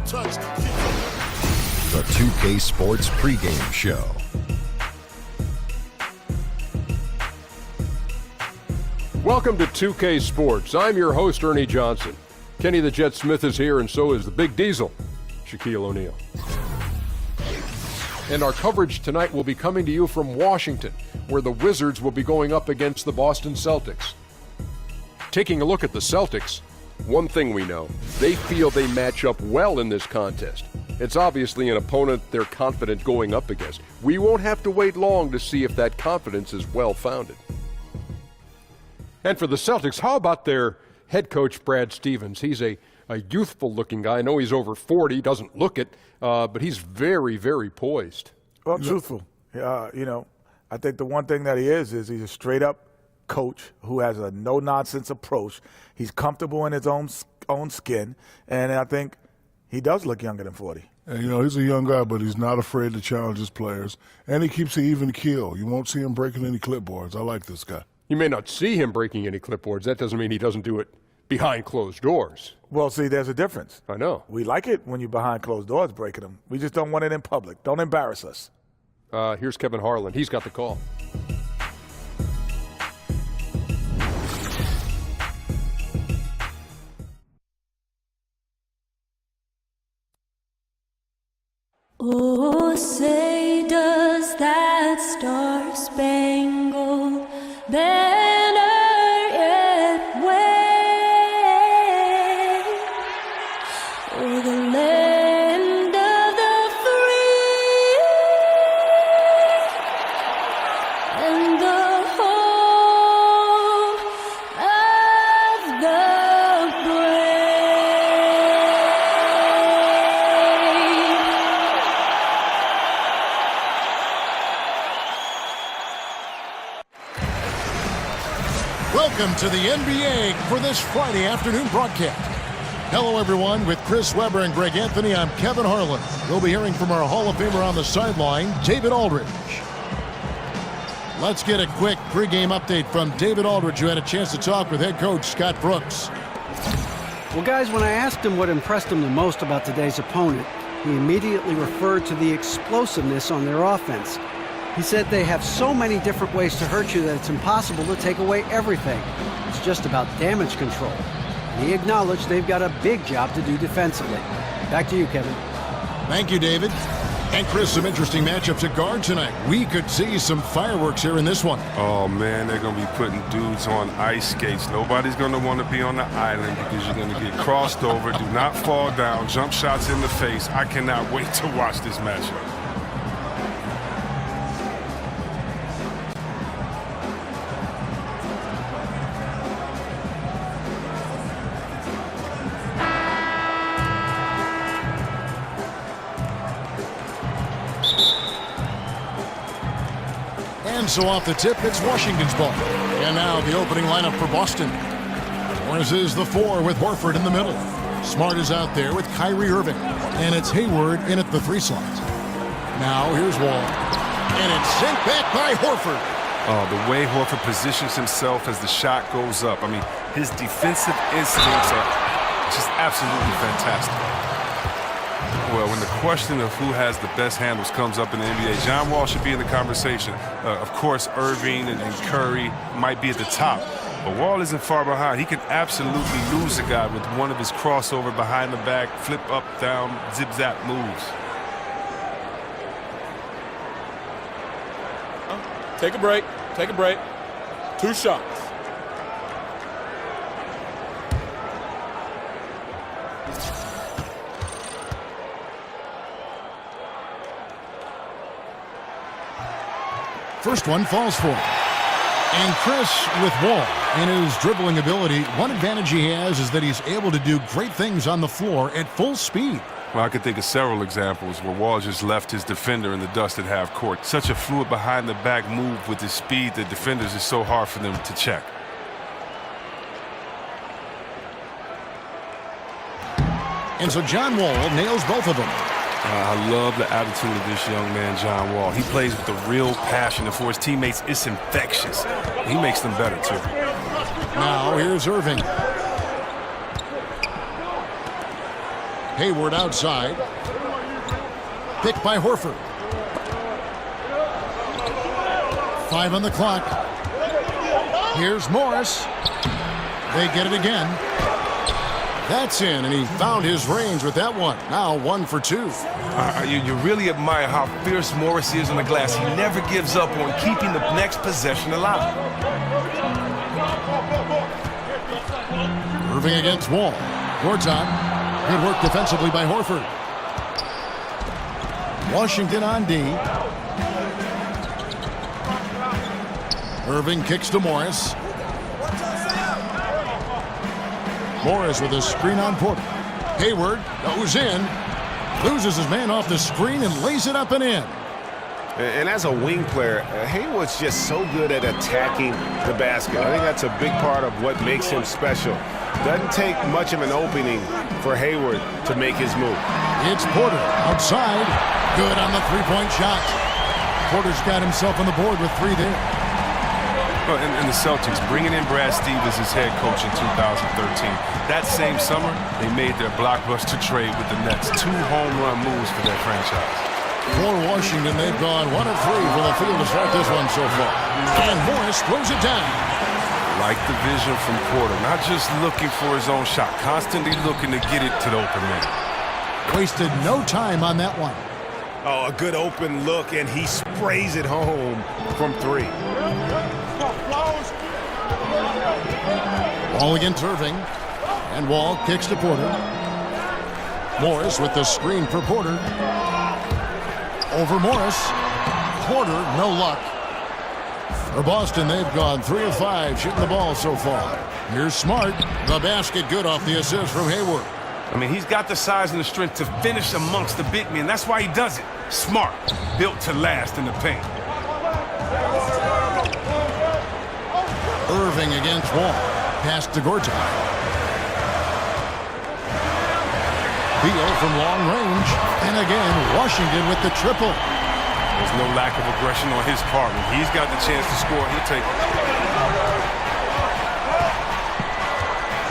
touch. The 2K Sports pregame show. Welcome to 2K Sports. I'm your host, Ernie Johnson. Kenny the Jet Smith is here, and so is the Big Diesel, Shaquille O'Neal. And our coverage tonight will be coming to you from Washington, where the Wizards will be going up against the Boston Celtics. Taking a look at the Celtics, one thing we know, they feel they match up well in this contest. It's obviously an opponent they're confident going up against. We won't have to wait long to see if that confidence is well-founded. And for the Celtics, how about their head coach, Brad Stevens? He's a youthful-looking guy. I know he's over 40, doesn't look it, but he's very, very poised. Well, truthful. I think the one thing that he is he's a straight-up coach who has a no-nonsense approach. He's comfortable in his own skin, and I think he does look younger than 40. And, he's a young guy, but he's not afraid to challenge his players, and he keeps an even keel. You won't see him breaking any clipboards. I like this guy. You may not see him breaking any clipboards. That doesn't mean he doesn't do it behind closed doors. Well, see, there's a difference. I know. We like it when you're behind closed doors breaking them. We just don't want it in public. Don't embarrass us. Here's Kevin Harlan. He's got the call. Oh, say does that star-spangled banner yet wave o'er the land of the free and the home of the brave? Welcome to the NBA for this Friday afternoon broadcast. Hello, everyone. With Chris Webber and Greg Anthony, I'm Kevin Harlan. We'll be hearing from our Hall of Famer on the sideline, David Aldridge. Let's get a quick pregame update from David Aldridge, who had a chance to talk with head coach Scott Brooks. Well, guys, when I asked him what impressed him the most about today's opponent, he immediately referred to the explosiveness on their offense. He said they have so many different ways to hurt you that it's impossible to take away everything. It's just about damage control. He acknowledged they've got a big job to do defensively. Back to you, Kevin. Thank you, David. And Chris, some interesting matchups at guard tonight. We could see some fireworks here in this one. Oh, man, they're going to be putting dudes on ice skates. Nobody's going to want to be on the island because you're going to get crossed over. Do not fall down. Jump shots in the face. I cannot wait to watch this matchup. So off the tip, it's Washington's ball. And now the opening lineup for Boston. Morris is the 4 with Horford in the middle. Smart is out there with Kyrie Irving. And it's Hayward in at the 3 slot. Now here's Wall. And it's sent back by Horford. Oh, the way Horford positions himself as the shot goes up. I mean, his defensive instincts are just absolutely fantastic. Well, when the question of who has the best handles comes up in the NBA, John Wall should be in the conversation. Of course, Irving and Curry might be at the top, but Wall isn't far behind. He can absolutely lose a guy with one of his crossover behind the back, flip up, down, zip-zap moves. Take a break. Take a break. 2 shots. First one falls for him. And Chris, with Wall and his dribbling ability, one advantage he has is that he's able to do great things on the floor at full speed. Well, I could think of several examples where Wall just left his defender in the dust at half court. Such a fluid behind-the-back move with his speed that defenders is so hard for them to check. And so John Wall nails both of them. I love the attitude of this young man, John Wall. He plays with a real passion, and for his teammates, it's infectious. He makes them better, too. Now here's Irving. Hayward outside. Picked by Horford. 5 on the clock. Here's Morris. They get it again. That's in, and he found his range with that one. Now 1 for 2. You really admire how fierce Morris is on the glass. He never gives up on keeping the next possession alive. Irving against Wall. Gortat. Good work defensively by Horford. Washington on D. Irving kicks to Morris. Morris with a screen on Porter. Hayward goes in, loses his man off the screen and lays it up and in. And as a wing player, Hayward's just so good at attacking the basket. I think that's a big part of what makes him special. Doesn't take much of an opening for Hayward to make his move. It's Porter outside. Good on the three-point shot. Porter's got himself on the board with 3 there. And the Celtics bringing in Brad Stevens as head coach in 2013. That same summer, they made their blockbuster trade with the Nets. 2 home run moves for their franchise. For Washington, they've gone 1 of 3 from the field to start this one so far. And Morris throws it down. Like the vision from Porter, not just looking for his own shot, constantly looking to get it to the open man. Wasted no time on that one. Oh, a good open look, and he sprays it home from 3. Wall against Irving. And Wall kicks to Porter. Morris with the screen for Porter. Over Morris. Porter, no luck. For Boston, they've gone 3 of 5 shooting the ball so far. Here's Smart. The basket good off the assist from Hayward. I mean, he's got the size and the strength to finish amongst the big men. That's why he does it. Smart. Built to last in the paint. Irving against Wall. Pass to Gortat. Beal from long range. And again, Washington with the triple. There's no lack of aggression on his part. When he's got the chance to score, he'll take it.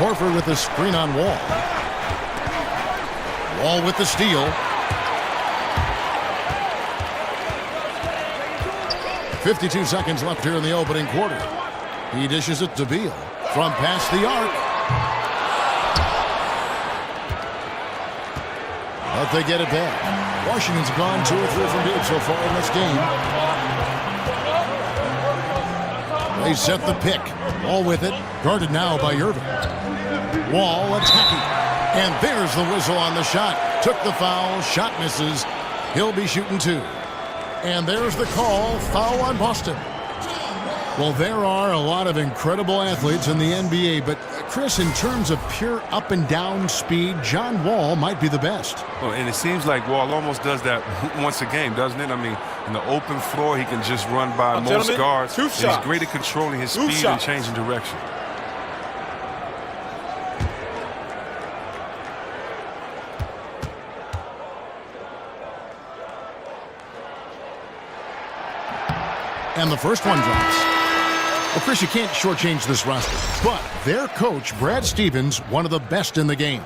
Horford with the screen on Wall. Wall with the steal. 52 seconds left here in the opening quarter. He dishes it to Beal from past the arc. But they get it back. Washington's gone 2 or 3 from deep so far in this game. They set the pick. Wall with it. Guarded now by Irving. Wall attacking. And there's the whistle on the shot. Took the foul. Shot misses. He'll be shooting 2. And there's the call. Foul on Boston. Well, there are a lot of incredible athletes in the NBA, but Chris, in terms of pure up and down speed, John Wall might be the best. Well, and it seems like Wall almost does that once a game, doesn't it? I mean, in the open floor, he can just run by most guards. He's great at controlling his speed and changing direction. And the first one drops. Well, Chris, you can't shortchange this roster, but their coach, Brad Stevens, one of the best in the game.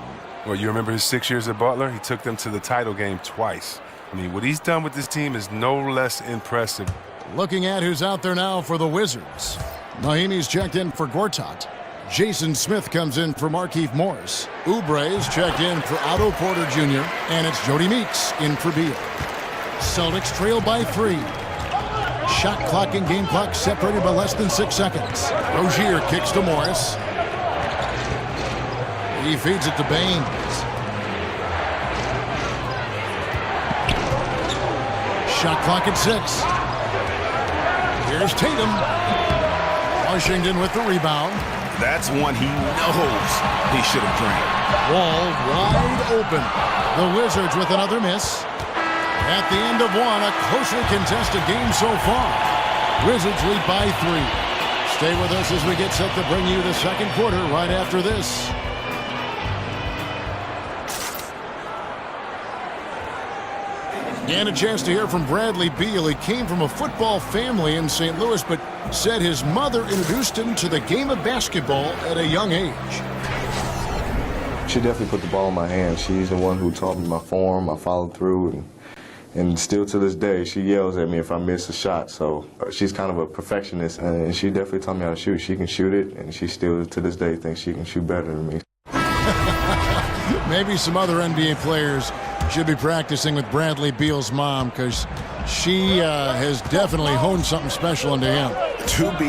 Well, you remember his 6 years at Butler? He took them to the title game twice. I mean, what he's done with this team is no less impressive. Looking at who's out there now for the Wizards. Naheemi's checked in for Gortat. Jason Smith comes in for Markieff Morris. Oubre's checked in for Otto Porter Jr., and it's Jody Meeks in for Beal. Celtics trail by 3. Shot clock and game clock separated by less than 6 seconds. Rozier kicks to Morris. He feeds it to Baines. Shot clock at 6. Here's Tatum. Washington with the rebound. That's one he knows he should have drained. Wall wide open. The Wizards with another miss. At the end of one, a closely contested game so far. Wizards lead by 3. Stay with us as we get set to bring you the second quarter right after this. And a chance to hear from Bradley Beal. He came from a football family in St. Louis, but said his mother introduced him to the game of basketball at a young age. She definitely put the ball in my hands. She's the one who taught me my form, my follow through, and still to this day, she yells at me if I miss a shot. So she's kind of a perfectionist, and she definitely taught me how to shoot. She can shoot it, and she still to this day thinks she can shoot better than me. Maybe some other NBA players should be practicing with Bradley Beal's mom, because she has definitely honed something special into him.